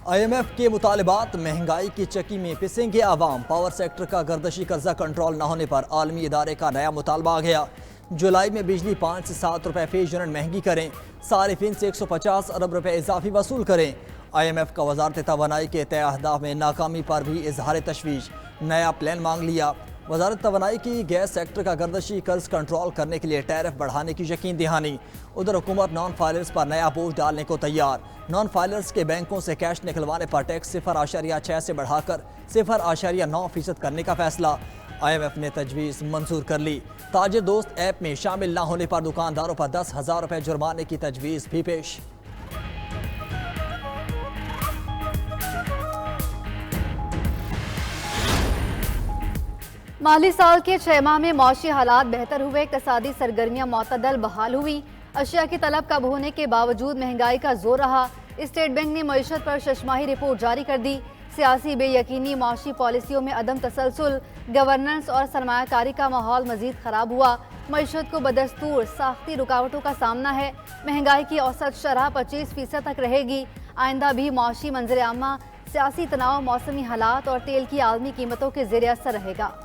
IMF के मुतालिबात, महंगाई की चक्की में पिसेंगे आवाम। पावर सेक्टर का गर्दशी कर्जा कंट्रोल न होने पर आलमी इदारे का नया मुतालबा आ गया। जुलाई में बिजली 5 से 7 रुपए फी यूनिट महंगी करें। सारिफिन से 150 अरब रुपए इजाफी वसूल करें। IMF का वजारत तवानाई के तय अहदाफ में नाकामी पर भी इजहार तशवीश, नया प्लान मांग लिया। वजारत तवानाई की गैस सेक्टर का गर्दशी कर्ज कंट्रोल करने के लिए टैरिफ बढ़ाने की यकीन दहानी। उधर हुकूमत नॉन फाइलर्स पर नया बोझ डालने को तैयार। नॉन फाइलर्स के बैंकों से कैश निकलवाने पर टैक्स 0.6 से बढ़ाकर 0.9% करने का फैसला। IMF ने तजवीज़ मंजूर कर ली। ताजिर दोस्त ऐप में शामिल न होने पर दुकानदारों पर 10,000 रुपए जुर्माने की तजवीज़ भी पेश। माली साल के 6 माह में मौशी हालात बेहतर हुए, इक़्तिसादी सरगर्मियाँ मतदल बहाल हुई। अशिया की तलब कम होने के बावजूद महंगाई का जोर रहा। स्टेट बैंक ने मईशत पर शशमाही रिपोर्ट जारी कर दी। सियासी बेयकीनी, माशी पॉलिसियों में अदम तसलसल, गवर्नेंस और सरमायाकारी का माहौल मजीद खराब हुआ। मईशत को बदस्तूर साख्ती रुकावटों का सामना है। महंगाई की औसत शरह 25% तक रहेगी। आइंदा भी माशी मंजर आमा, सियासी तनाव, मौसमी हालात और तेल की आलमी कीमतों के ज़ेर असर रहेगा।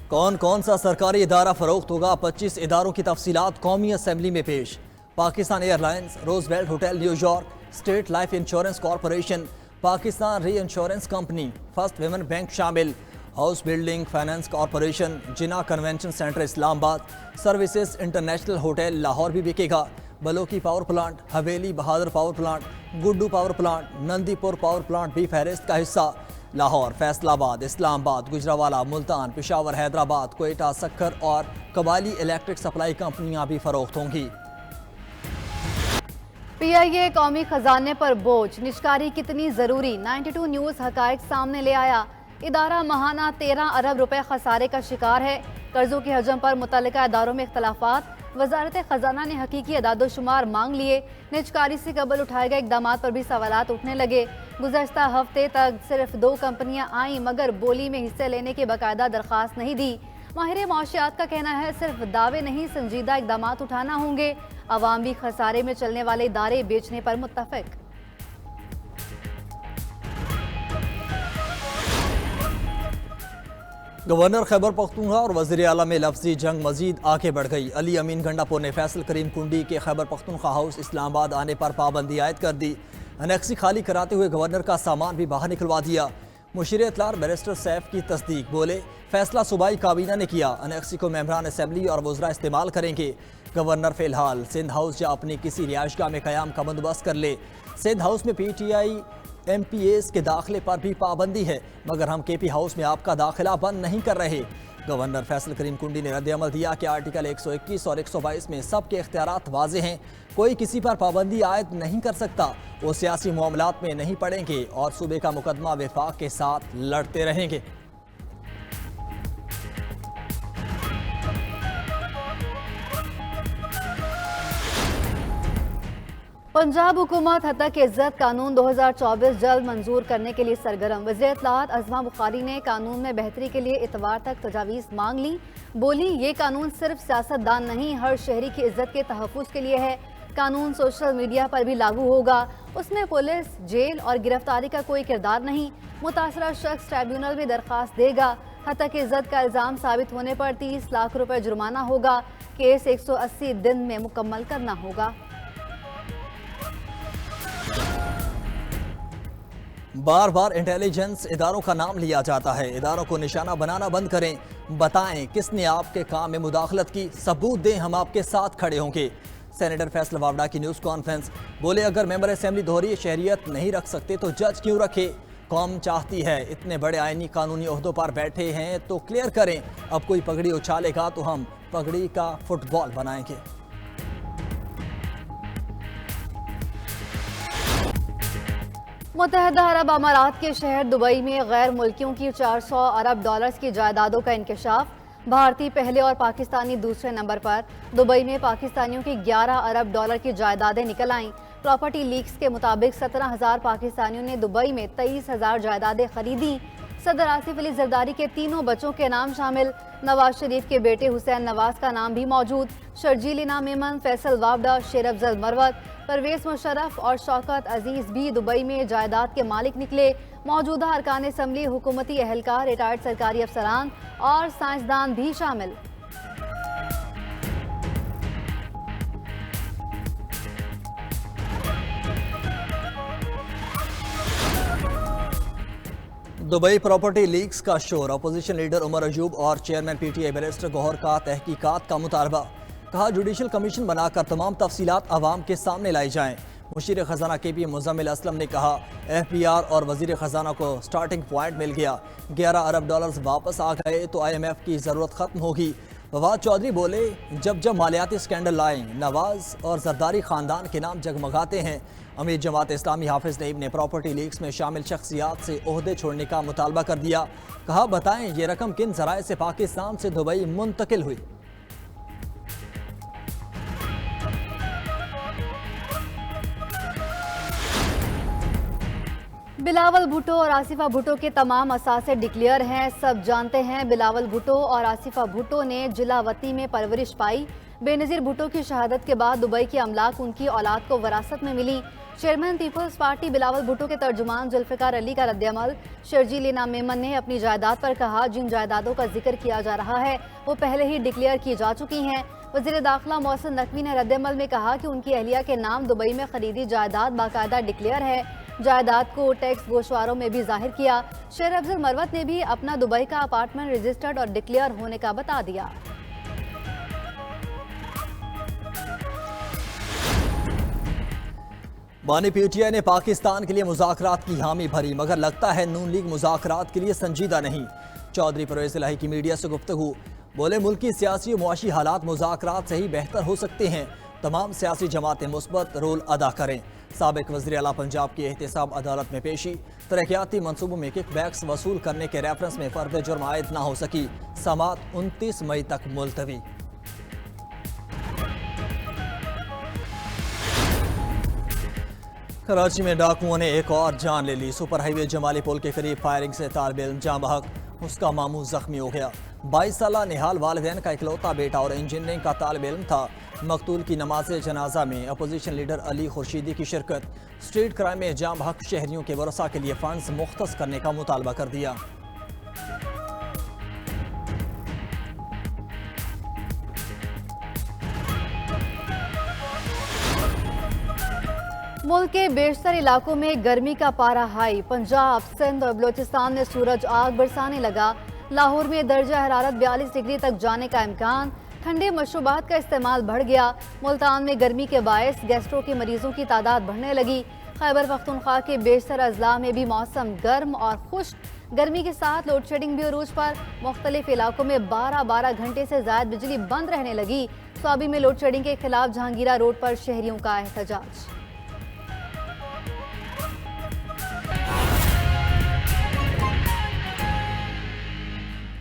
कौन कौन सा सरकारी इदारा फरोख्त होगा, 25 इदारों की तफसीलात कौमी असम्बली में पेश। Pakistan airlines, Roosevelt hotel New York, state life insurance corporation, Pakistan reinsurance company, first women bank शामिल। House building finance corporation, Jinnah convention centre Islamabad, services international hotel Lahore भी बिकेगा। Balloki power plant, Haveli Bahadur power plant, Guddu power plant, Nandipur power plant भी फहरिस्त का हिस्सा। लाहौर, फैसलाबाद, इस्लामाबाद, गुजरावाला, मुल्तान, पेशावर, हैदराबाद, कोयटा, सक्कर और Kabali electric supply कंपनियां भी फरोख्त होंगी। PIA कौमी खजाने पर बोझ, निष्कारी कितनी जरूरी। 92 न्यूज हकायक सामने ले आया। इदारा महाना 13 अरब रुपए खसारे का शिकार है। कर्जों के हजम पर मुतल्लिका इदारों में इख्तलाफात। वजारत खजाना ने हकीकी अदादोशुमार मांग लिए। निजकारी से कबल उठाए गए इकदामात पर भी सवालात उठने लगे। गुज़श्ता हफ्ते तक सिर्फ 2 कंपनियां आईं, मगर बोली में हिस्से लेने की बाकायदा दरख्वास्त नहीं दी। माहिर मौशियात का कहना है सिर्फ दावे नहीं, संजीदा इकदामात उठाना होंगे। अवाम भी खसारे में चलने वाले इदारे बेचने पर मुत्तफिक। गवर्नर खैबर पख्तूनख्वा और वज़ीर आला में लफ्जी जंग मजीद आगे बढ़ गई। अली अमीन गंडापुर ने फैसल करीम कुंडी के खैबर पख्तूनख्वा हाउस इस्लामाबाद आने पर पाबंदी आयद कर दी। अनेक्सी खाली कराते हुए गवर्नर का सामान भी बाहर निकलवा दिया। मुशीर इत्तलार बैरिस्टर सैफ की तस्दीक, बोले फैसला सूबाई काबीना ने किया। अनेक्सी को मेंबरान असम्बली और वज़रा इस्तेमाल करेंगे। गवर्नर फिलहाल सिंध हाउस या अपनी किसी रिहाइशगाह में क़याम का बंदोबस्त कर ले। सिंध हाउस में PTI MPAs के दाखिले पर भी पाबंदी है, मगर हम KP हाउस में आपका दाखिला बंद नहीं कर रहे। गवर्नर फैसल करीम कुंडी ने रद्द-ए-अमल दिया कि आर्टिकल 121 और 122 में सबके इख्तियारात वाज़े हैं। कोई किसी पर पाबंदी आयद नहीं कर सकता। वो सियासी मामलात में नहीं पड़ेंगे और सूबे का मुकदमा विफाक के साथ लड़ते रहेंगे। पंजाब हुकूमत हतक इज्जत कानून 2024 जल्द मंजूर करने के लिए सरगर्म। वज़ीर इत्तलाआत अज़मा बुखारी ने कानून में बेहतरी के लिए इतवार तक तजावीज़ मांग ली। बोली ये कानून सिर्फ सियासतदान नहीं, हर शहरी की इज्जत के तहफ़्फ़ुज़ के लिए है। कानून सोशल मीडिया पर भी लागू होगा। उसमें पुलिस, जेल और गिरफ्तारी का कोई किरदार नहीं। मुतासरा शख्स ट्राइब्यूनल में दरख्वास्त देगा। हतक इज्जत का इल्ज़ाम साबित होने पर 30 लाख रुपए जुर्माना होगा। केस 180 दिन में मुकम्मल करना होगा। बार बार इंटेलिजेंस इदारों का नाम लिया जाता है। इदारों को निशाना बनाना बंद करें। बताएं किसने आपके काम में मुदाखलत की, सबूत दें, हम आपके साथ खड़े होंगे। सेनेटर फैसल वावड़ा की न्यूज़ कॉन्फ्रेंस, बोले अगर मेंबर असेंबली दोहरी शहरियत नहीं रख सकते तो जज क्यों रखे। कौम चाहती है इतने बड़े आईनी कानूनी ओहदों पर बैठे हैं तो क्लियर करें। अब कोई पगड़ी उछालेगा तो हम पगड़ी का फुटबॉल बनाएंगे। मुत्तहदा अरब अमारात के शहर दुबई में गैर मुल्कियों की 400 अरब डॉलर्स की जायदादों का इंकशाफ। भारतीय पहले और पाकिस्तानी दूसरे नंबर पर। दुबई में पाकिस्तानियों की 11 अरब डॉलर की जायदादें निकल आईं। प्रॉपर्टी लीक्स के मुताबिक 17,000 पाकिस्तानियों ने दुबई में 23,000 जायदादें खरीदी। सदर आसिफ अली जरदारी के तीनों बच्चों के नाम शामिल। नवाज शरीफ के बेटे हुसैन नवाज का नाम भी मौजूद। शर्जील इनाम मेमन, फैसल वावडा, शेर अफजल मरवत, परवेज मुशर्रफ और शौकत अजीज भी दुबई में जायदाद के मालिक निकले। मौजूदा अरकान असम्बली, हुकूमती एहलकार, रिटायर्ड सरकारी अफसरान और साइंसदान भी शामिल। दुबई प्रॉपर्टी लीक्स का शोर। अपोजिशन लीडर उमर अयूब और चेयरमैन पीटीआई बैरिस्टर गौहर का तहकीकात का मुतालबा। कहा जुडिशल कमीशन बनाकर तमाम तफसीलात अवाम के सामने लाई जाएं। मुशीर खजाना KP मुजम्मिल असलम ने कहा FBR और वजीर खजाना को स्टार्टिंग पॉइंट मिल गया, 11 अरब डॉलर्स वापस आ गए तो IMF की ज़रूरत ख़त्म होगी। फवाद चौधरी बोले जब मालियाती स्कैंडल लाएं नवाज और जरदारी ख़ानदान के नाम जगमगाते हैं। अमीर जमात इस्लामी हाफिज नईम ने प्रॉपर्टी लीक्स में शामिल शख्सियात से ओहदे छोड़ने का मुतालबा कर दिया। कहा बताएं ये रकम किन ज़राए से पाकिस्तान से दुबई मुंतकिल हुई। बिलावल भुट्टो और आसिफा भुट्टो के तमाम असासे डिक्लेयर हैं। सब जानते हैं बिलावल भुट्टो और आसिफा भुट्टो ने जिलावती में परवरिश पाई। बेनज़ीर भुट्टो की शहादत के बाद दुबई की अमलाक उनकी औलाद को वरासत में मिली। Chairman peoples party Bilawal Bhutto के तर्जुमान जुल्फ़िकार अली का रद्द-ए-अमल। शर्जील इनाम मेमन ने अपनी जायदाद पर कहा जिन जायदादों का जिक्र किया जा रहा है वो पहले ही डिक्लेयर की जा चुकी हैं। वज़ीर दाखिला मोहसिन नकवी ने रद्द-ए-अमल में कहा कि उनकी अहलिया के नाम दुबई में खरीदी जायदाद बाकायदा डिक्लेयर है। जायदाद को टैक्स गोशवारों में भी जाहिर किया। शेर अफजल मरवत ने भी अपना दुबई का अपार्टमेंट रजिस्टर्ड और डिक्लेयर होने का बता दिया। बानी PTI ने पाकिस्तान के लिए मुज़ाकरात की हामी भरी, मगर लगता है नून लीग मुज़ाकरात के लिए संजीदा नहीं। चौधरी परवेज इलाही की मीडिया से गुफ्तगू। बोले मुल्क की सियासी और मुआशी हालात मुज़ाकरात से ही बेहतर हो सकते हैं। तमाम सियासी जमातें मुस्बत रोल अदा करें। साबिक वज़ीर आला पंजाब की एहतसाब अदालत में पेशी। तरक्याती मनसूबों में किकबैक्स वसूल करने के रेफरेंस में फर्द जुर्म आयद ना हो सकी। समात 29 मई तक मुलतवी। कराची में डाकुओं ने एक और जान ले ली। सुपर हाईवे जमाली पुल के करीब फायरिंग से तालिब इल्म जाँ बहक, उसका मामू जख्मी हो गया। 22 साला निहाल वालिदैन का इकलौता बेटा और इंजीनियरिंग का तालिब इल्म था। मकतूल की नमाज जनाजा में अपोजिशन लीडर अली खुर्शीदी की शिरकत। स्ट्रीट क्राइम में जाँ बहक शहरियों के वरसा के लिए फंड्स मुख्तस करने का मुतालबा कर दिया। मुल्क के बेशतर इलाकों में गर्मी का पारा हाई। पंजाब, सिंध और बलोचिस्तान में सूरज आग बरसाने लगा। लाहौर में दर्जा हरारत 42 डिग्री तक जाने का इम्कान। ठंडे मशरूबात का इस्तेमाल बढ़ गया। मुल्तान में गर्मी के बायस गैस्ट्रो के मरीजों की तादाद बढ़ने लगी। खैबर पख्तूनख्वा के बेशतर अजला में भी मौसम गर्म और खुश्क। गर्मी के साथ लोड शेडिंग भी अरूज पर। मुख्तलिफ इलाकों में 12-12 घंटे से ज्यादा बिजली बंद रहने लगी। स्वाबी में लोड शेडिंग के खिलाफ जहांगीरा रोड पर शहरियों का एहतजाज।